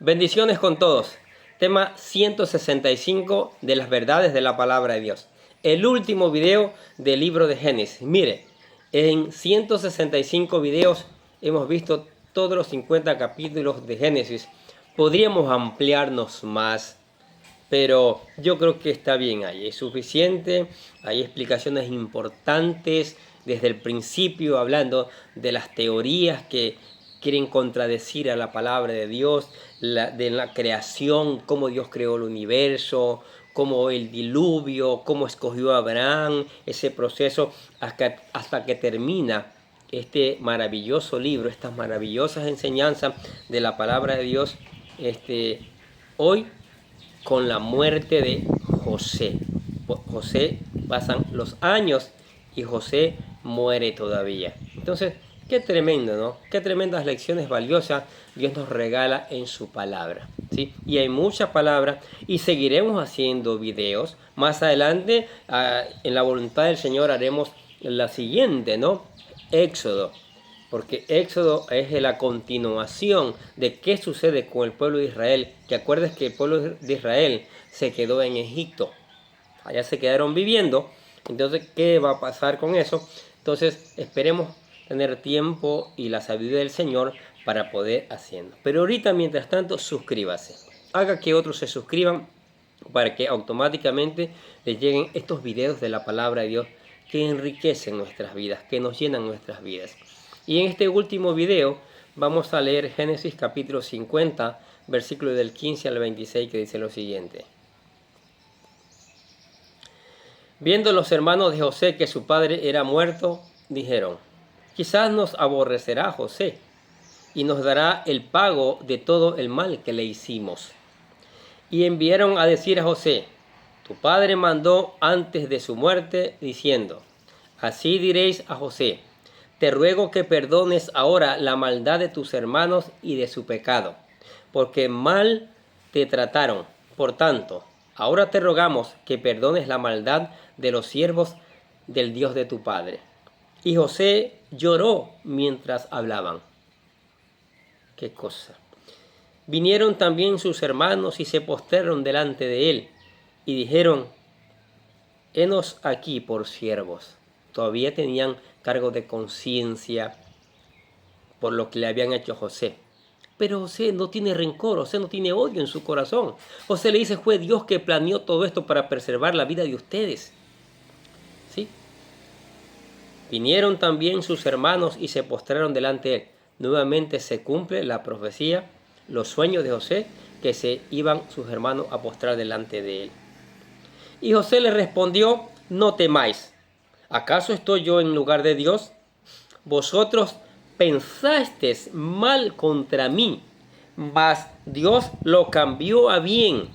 Bendiciones con todos. Tema 165 de las verdades de la palabra de Dios. El último video del libro de Génesis. Mire, en 165 videos hemos visto todos los 50 capítulos de Génesis. Podríamos ampliarnos más, pero yo creo que está bien ahí. Es suficiente. Hay explicaciones importantes desde el principio, hablando de las teorías que quieren contradecir a la palabra de Dios, de la creación, cómo Dios creó el universo, cómo el diluvio, cómo escogió a Abraham, ese proceso hasta que termina este maravilloso libro, estas maravillosas enseñanzas de la palabra de Dios, hoy con la muerte de José. José, pasan los años y José muere todavía. Entonces, qué tremendo, ¿no? Qué tremendas lecciones valiosas Dios nos regala en su palabra, ¿sí? Y hay muchas palabras y seguiremos haciendo videos. Más adelante, en la voluntad del Señor, haremos la siguiente, ¿no? Éxodo. Porque Éxodo es la continuación de qué sucede con el pueblo de Israel. Que acuerdes que el pueblo de Israel se quedó en Egipto. Allá se quedaron viviendo. Entonces, ¿qué va a pasar con eso? Entonces, esperemos tener tiempo y la sabiduría del Señor para poder haciendo. Pero ahorita, mientras tanto, suscríbase. Haga que otros se suscriban para que automáticamente les lleguen estos videos de la palabra de Dios que enriquecen nuestras vidas, que nos llenan nuestras vidas. Y en este último video vamos a leer Génesis capítulo 50, versículos del 15 al 26, que dice lo siguiente. Viendo los hermanos de José que su padre era muerto, dijeron: quizás nos aborrecerá José y nos dará el pago de todo el mal que le hicimos. Y enviaron a decir a José: tu padre mandó antes de su muerte, diciendo: así diréis a José, te ruego que perdones ahora la maldad de tus hermanos y de su pecado, porque mal te trataron. Por tanto, ahora te rogamos que perdones la maldad de los siervos del Dios de tu padre. Y José lloró mientras hablaban. ¿Qué cosa? Vinieron también sus hermanos y se postraron delante de él y dijeron: henos aquí por siervos. Todavía tenían cargo de conciencia por lo que le habían hecho a José. Pero José no tiene rencor, José no tiene odio en su corazón. José le dice: fue Dios que planeó todo esto para preservar la vida de ustedes. ¿Sí? Vinieron también sus hermanos y se postraron delante de él. Nuevamente se cumple la profecía, los sueños de José, que se iban sus hermanos a postrar delante de él. Y José le respondió: no temáis. ¿Acaso estoy yo en lugar de Dios? Vosotros pensasteis mal contra mí, mas Dios lo cambió a bien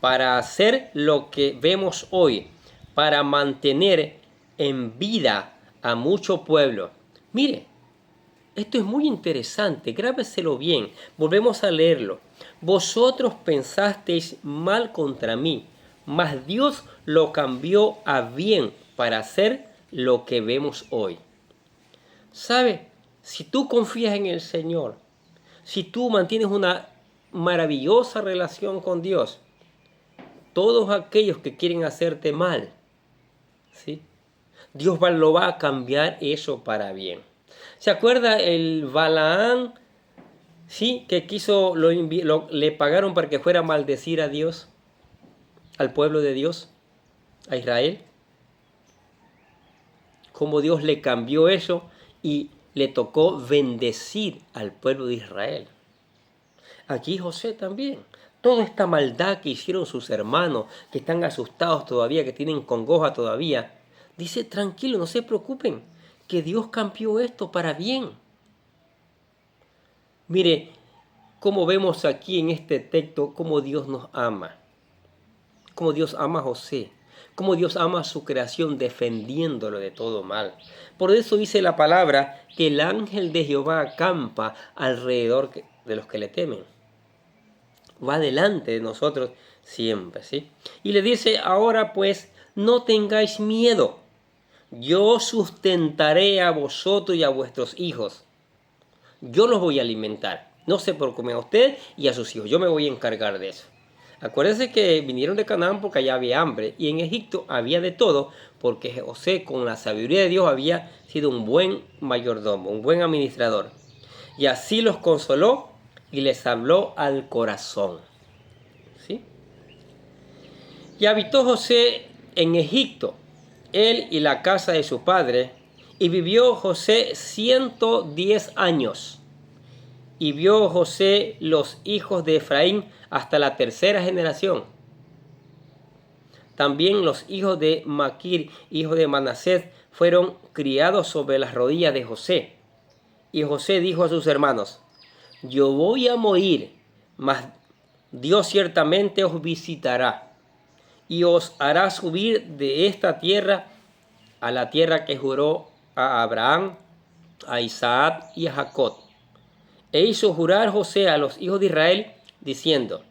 para hacer lo que vemos hoy, para mantener en vida a mucho pueblo. Mire, esto es muy interesante, grábeselo bien, volvemos a leerlo. Vosotros pensasteis mal contra mí, mas Dios lo cambió a bien para hacer lo que vemos hoy. ¿Sabe? Si tú confías en el Señor, si tú mantienes una maravillosa relación con Dios, todos aquellos que quieren hacerte mal, ¿sí? Dios lo va a cambiar eso para bien. ¿Se acuerda el Balaán? Sí, que quiso, le pagaron para que fuera a maldecir a Dios, al pueblo de Dios, a Israel. Cómo Dios le cambió eso y le tocó bendecir al pueblo de Israel. Aquí José también. Toda esta maldad que hicieron sus hermanos, que están asustados todavía, que tienen congoja todavía, dice: tranquilo, no se preocupen, que Dios cambió esto para bien. Mire, como vemos aquí en este texto, cómo Dios nos ama, cómo Dios ama a José, cómo Dios ama a su creación, defendiéndolo de todo mal. Por eso dice la palabra que el ángel de Jehová acampa alrededor de los que le temen. Va delante de nosotros siempre, ¿sí? Y le dice: ahora pues, no tengáis miedo. Yo sustentaré a vosotros y a vuestros hijos. Yo los voy a alimentar. No se preocupen a usted y a sus hijos, yo me voy a encargar de eso. Acuérdense que vinieron de Canaán porque allá había hambre y en Egipto había de todo, porque José con la sabiduría de Dios había sido un buen mayordomo, un buen administrador. Y así los consoló y les habló al corazón. ¿Sí? Y habitó José en Egipto, él y la casa de su padre, y vivió José 110 años. Y vio José los hijos de Efraín hasta la tercera generación. También los hijos de Maquir, hijo de Manasés, fueron criados sobre las rodillas de José. Y José dijo a sus hermanos: yo voy a morir, mas Dios ciertamente os visitará y os hará subir de esta tierra a la tierra que juró a Abraham, a Isaac y a Jacob. E hizo jurar José a los hijos de Israel, diciendo: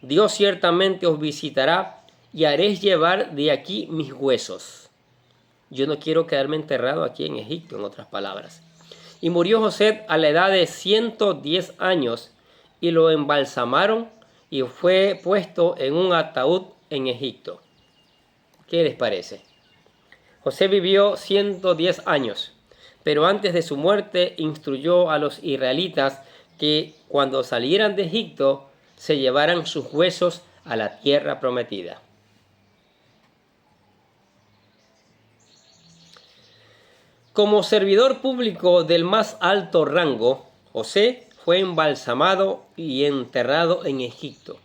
Dios ciertamente os visitará y haréis llevar de aquí mis huesos. Yo no quiero quedarme enterrado aquí en Egipto, en otras palabras. Y murió José a la edad de 110 años y lo embalsamaron y fue puesto en un ataúd en Egipto. ¿Qué les parece? José vivió 110 años, pero antes de su muerte instruyó a los israelitas que cuando salieran de Egipto se llevaran sus huesos a la tierra prometida. Como servidor público del más alto rango, José fue embalsamado y enterrado en Egipto.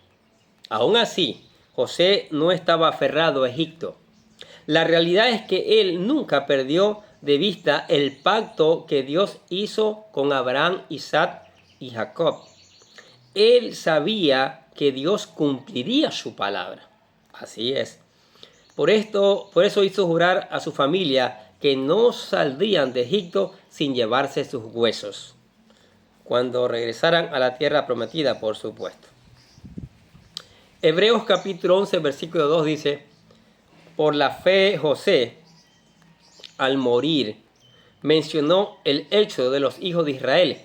Aún así, José no estaba aferrado a Egipto. La realidad es que él nunca perdió de vista el pacto que Dios hizo con Abraham, Isaac y Jacob. Él sabía que Dios cumpliría su palabra. Así es. Por eso hizo jurar a su familia que no saldrían de Egipto sin llevarse sus huesos, cuando regresaran a la tierra prometida, por supuesto. Hebreos capítulo 11, versículo 2 dice: por la fe José, al morir, mencionó el éxodo de los hijos de Israel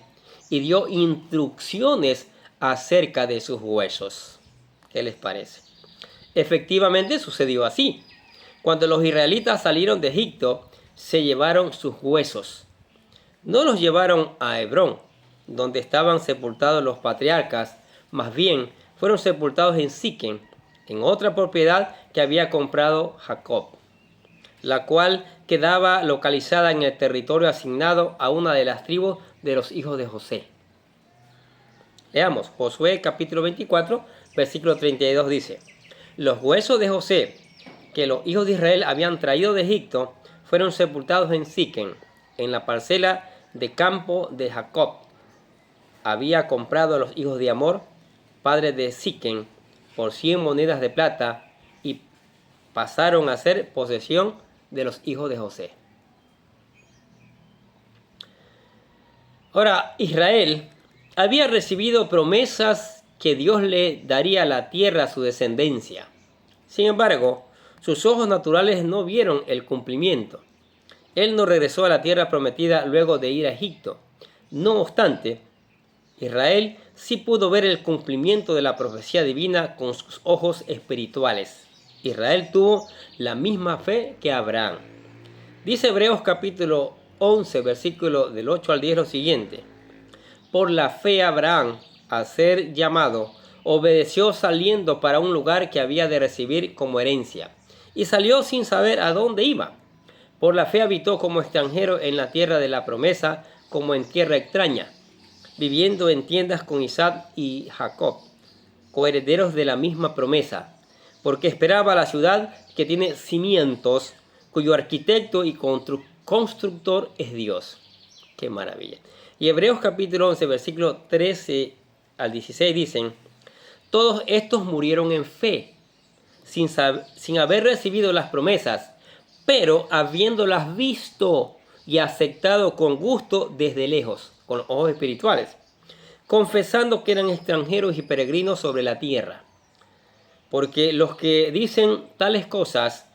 y dio instrucciones acerca de sus huesos. ¿Qué les parece? Efectivamente sucedió así. Cuando los israelitas salieron de Egipto, se llevaron sus huesos. No los llevaron a Hebrón, donde estaban sepultados los patriarcas, más bien fueron sepultados en Siquem, en otra propiedad que había comprado Jacob, la cual quedaba localizada en el territorio asignado a una de las tribus de los hijos de José. Leamos, Josué capítulo 24, versículo 32 dice: los huesos de José que los hijos de Israel habían traído de Egipto fueron sepultados en Siquem, en la parcela de campo de Jacob. Había comprado a los hijos de Amor, padre de Siquem, por 100 monedas de plata, y pasaron a ser posesión de los hijos de José. Ahora, Israel había recibido promesas que Dios le daría la tierra a su descendencia. Sin embargo, sus ojos naturales no vieron el cumplimiento. Él no regresó a la tierra prometida luego de ir a Egipto. No obstante, Israel sí pudo ver el cumplimiento de la profecía divina con sus ojos espirituales. Israel tuvo la misma fe que Abraham. Dice Hebreos capítulo 11, versículo del 8 al 10 lo siguiente: por la fe Abraham, al ser llamado, obedeció saliendo para un lugar que había de recibir como herencia, y salió sin saber a dónde iba. Por la fe habitó como extranjero en la tierra de la promesa, como en tierra extraña, viviendo en tiendas con Isaac y Jacob, coherederos de la misma promesa, porque esperaba la ciudad que tiene cimientos, cuyo arquitecto y constructor es Dios. ¡Qué maravilla! Y Hebreos capítulo 11, versículo 13 al 16 dicen: todos estos murieron en fe, sin haber recibido las promesas, pero habiéndolas visto y aceptado con gusto desde lejos, con los ojos espirituales, confesando que eran extranjeros y peregrinos sobre la tierra. Porque los que dicen tales cosas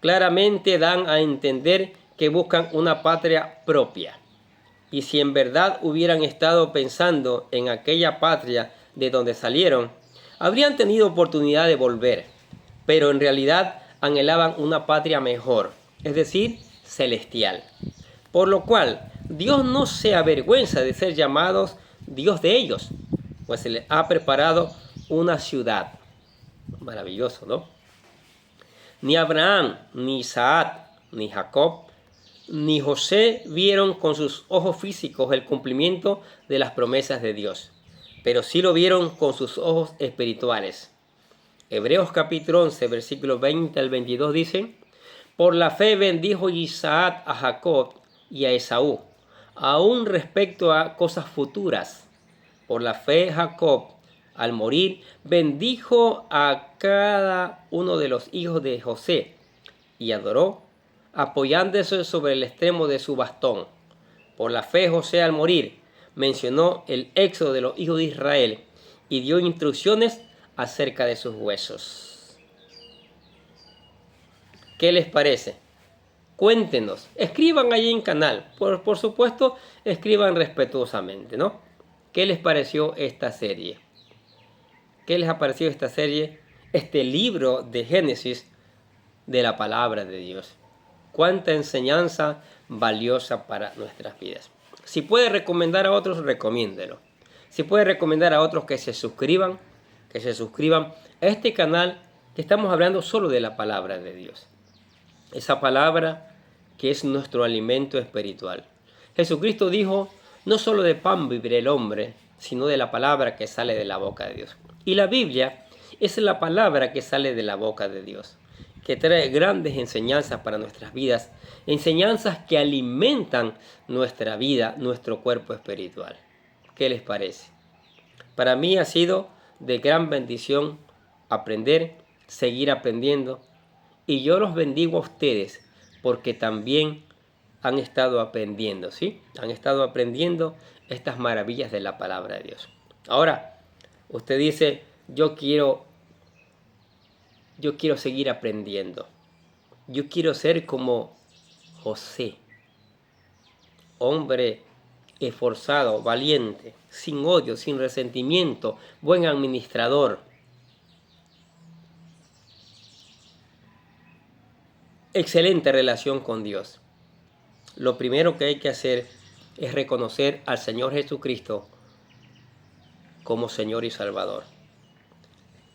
claramente dan a entender que buscan una patria propia. Y si en verdad hubieran estado pensando en aquella patria de donde salieron, habrían tenido oportunidad de volver, pero en realidad anhelaban una patria mejor, es decir, celestial. Por lo cual, Dios no se avergüenza de ser llamados Dios de ellos, pues se les ha preparado una ciudad. Maravilloso, ¿no? Ni Abraham, ni Isaac, ni Jacob, ni José vieron con sus ojos físicos el cumplimiento de las promesas de Dios, pero sí lo vieron con sus ojos espirituales. Hebreos capítulo 11, versículos 20 al 22 dice: por la fe bendijo Isaac a Jacob y a Esaú, aún respecto a cosas futuras. Por la fe Jacob, al morir, bendijo a cada uno de los hijos de José y adoró, apoyándose sobre el extremo de su bastón. Por la fe José, al morir, mencionó el éxodo de los hijos de Israel y dio instrucciones acerca de sus huesos. ¿Qué les parece? Cuéntenos, escriban allí en canal, por supuesto, escriban respetuosamente, ¿no? ¿Qué les pareció esta serie? ¿Qué les ha parecido esta serie? Este libro de Génesis de la palabra de Dios. Cuánta enseñanza valiosa para nuestras vidas. Si puede recomendar a otros, recomiéndelo. Si puede recomendar a otros que se suscriban a este canal, que estamos hablando solo de la palabra de Dios. Esa palabra que es nuestro alimento espiritual. Jesucristo dijo: no solo de pan vivirá el hombre, sino de la palabra que sale de la boca de Dios. Y la Biblia es la palabra que sale de la boca de Dios, que trae grandes enseñanzas para nuestras vidas, enseñanzas que alimentan nuestra vida, nuestro cuerpo espiritual. ¿Qué les parece? Para mí ha sido de gran bendición aprender, seguir aprendiendo, y yo los bendigo a ustedes porque también han estado aprendiendo, ¿sí? Han estado aprendiendo estas maravillas de la palabra de Dios. Ahora, usted dice: yo quiero seguir aprendiendo. Yo quiero ser como José, hombre esforzado, valiente, sin odio, sin resentimiento, buen administrador. Excelente relación con Dios. Lo primero que hay que hacer es reconocer al Señor Jesucristo como Señor y Salvador.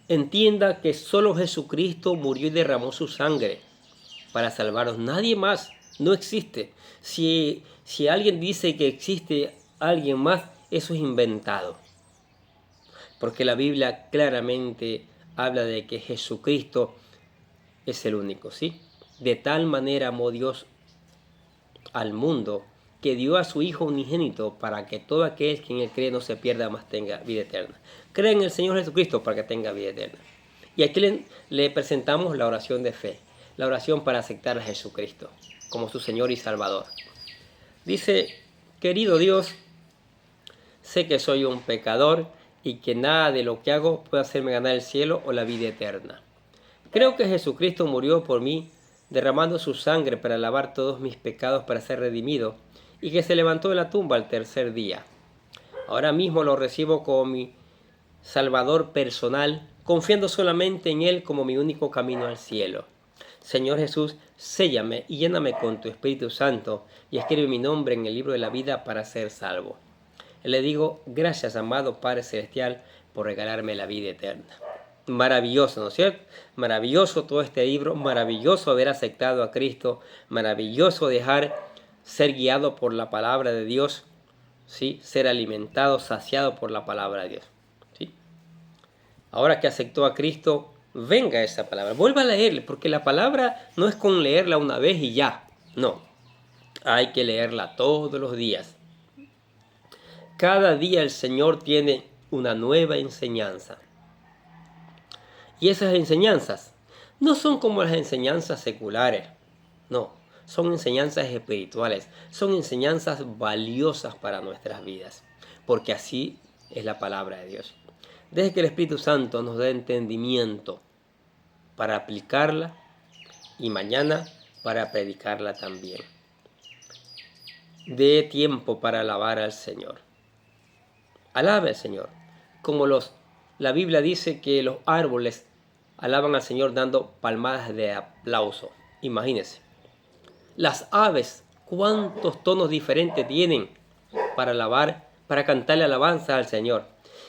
Entienda que solo Jesucristo murió y derramó su sangre para salvarnos. Nadie más, no existe. Si alguien dice que existe alguien más, eso es inventado. Porque la Biblia claramente habla de que Jesucristo es el único, ¿sí? De tal manera amó Dios al mundo que dio a su Hijo unigénito para que todo aquel que en él cree no se pierda, mas tenga vida eterna. Cree en el Señor Jesucristo para que tenga vida eterna. Y aquí le presentamos la oración de fe, la oración para aceptar a Jesucristo como su Señor y Salvador. Dice: querido Dios, sé que soy un pecador y que nada de lo que hago puede hacerme ganar el cielo o la vida eterna. Creo que Jesucristo murió por mí, derramando su sangre para lavar todos mis pecados, para ser redimido, y que se levantó de la tumba al tercer día. Ahora mismo lo recibo como mi Salvador personal, confiando solamente en Él como mi único camino al cielo. Señor Jesús, séllame y lléname con tu Espíritu Santo y escribe mi nombre en el libro de la vida para ser salvo. Le digo: gracias, amado Padre Celestial, por regalarme la vida eterna. Maravilloso, ¿no es cierto? Maravilloso todo este libro, maravilloso haber aceptado a Cristo, maravilloso dejar ser guiado por la palabra de Dios, ¿sí? Ser alimentado, saciado por la palabra de Dios, ¿sí? Ahora que aceptó a Cristo, venga esa palabra, vuelva a leerla, porque la palabra no es con leerla una vez y ya, no, hay que leerla todos los días. Cada día el Señor tiene una nueva enseñanza. Y esas enseñanzas no son como las enseñanzas seculares, no, son enseñanzas espirituales, son enseñanzas valiosas para nuestras vidas, porque así es la palabra de Dios. Deje que el Espíritu Santo nos dé entendimiento para aplicarla y mañana para predicarla también. dé tiempo para alabar al Señor. Alabe al Señor. Como la Biblia dice que los árboles alaban al Señor dando palmadas de aplauso. Imagínense. Las aves, cuántos tonos diferentes tienen para alabar, para cantarle alabanza al Señor.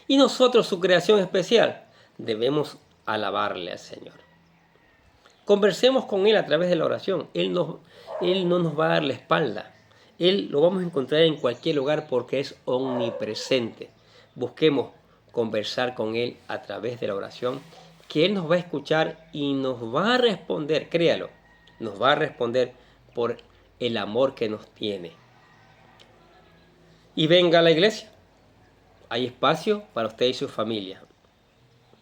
Y nosotros, su creación especial, debemos alabarle al Señor. Conversemos con Él a través de la oración. Él no nos va a dar la espalda. Él lo vamos a encontrar en cualquier lugar porque es omnipresente. Busquemos conversar con Él a través de la oración, que Él nos va a escuchar y nos va a responder, créalo, nos va a responder por el amor que nos tiene. Y venga a la iglesia. Hay espacio para usted y su familia,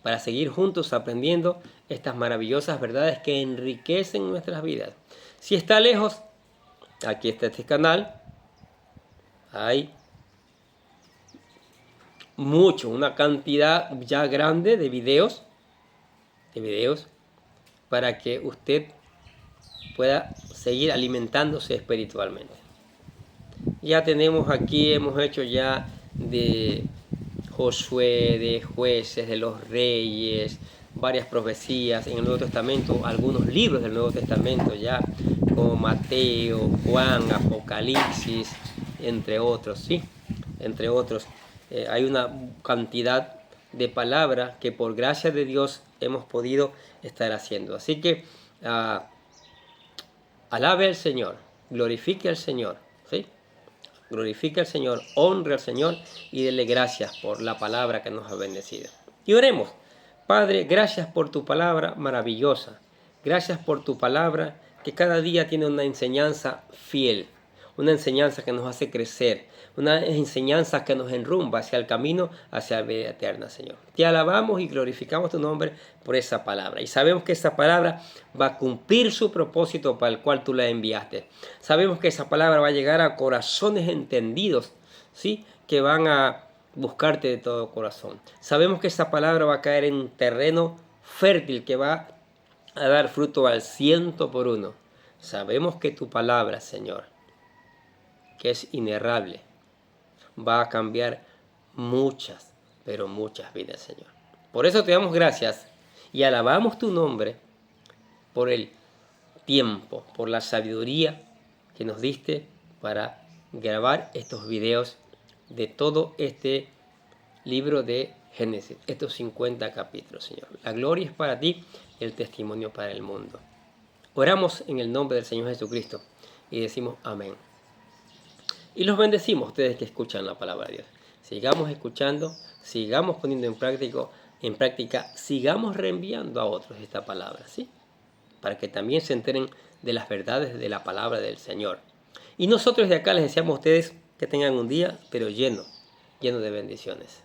para seguir juntos aprendiendo estas maravillosas verdades que enriquecen nuestras vidas. Si está lejos, aquí está este canal. Hay una cantidad ya grande de videos para que usted pueda seguir alimentándose espiritualmente. Ya tenemos aquí, hemos hecho ya de Josué, de Jueces, de los Reyes, varias profecías en el Nuevo Testamento, algunos libros del Nuevo Testamento ya, como Mateo, Juan, Apocalipsis, entre otros, ¿sí? Entre otros. Hay una cantidad de palabras que por gracia de Dios hemos podido estar haciendo. Así que alabe al Señor, glorifique al Señor, ¿sí? Glorifique al Señor, honre al Señor y dele gracias por la palabra que nos ha bendecido. Y oremos. Padre, gracias por tu palabra maravillosa. Gracias por tu palabra que cada día tiene una enseñanza fiel, una enseñanza que nos hace crecer, una enseñanza que nos enrumba hacia el camino, hacia la vida eterna, Señor. Te alabamos y glorificamos tu nombre por esa palabra. Y sabemos que esa palabra va a cumplir su propósito para el cual tú la enviaste. Sabemos que esa palabra va a llegar a corazones entendidos, ¿sí? Que van a buscarte de todo corazón. Sabemos que esa palabra va a caer en terreno fértil que va a dar fruto al 100%. Sabemos que tu palabra, Señor, que es inerrable, va a cambiar muchas, pero muchas vidas, Señor. Por eso te damos gracias y alabamos tu nombre por el tiempo, por la sabiduría que nos diste para grabar estos videos de todo este libro de Génesis, estos 50 capítulos, Señor. La gloria es para ti y el testimonio para el mundo. Oramos en el nombre del Señor Jesucristo y decimos amén. Y los bendecimos ustedes que escuchan la palabra de Dios. Sigamos escuchando, sigamos poniendo en práctica, sigamos reenviando a otros esta palabra, ¿sí? Para que también se enteren de las verdades de la palabra del Señor. Y nosotros de acá les deseamos a ustedes que tengan un día, pero lleno de bendiciones.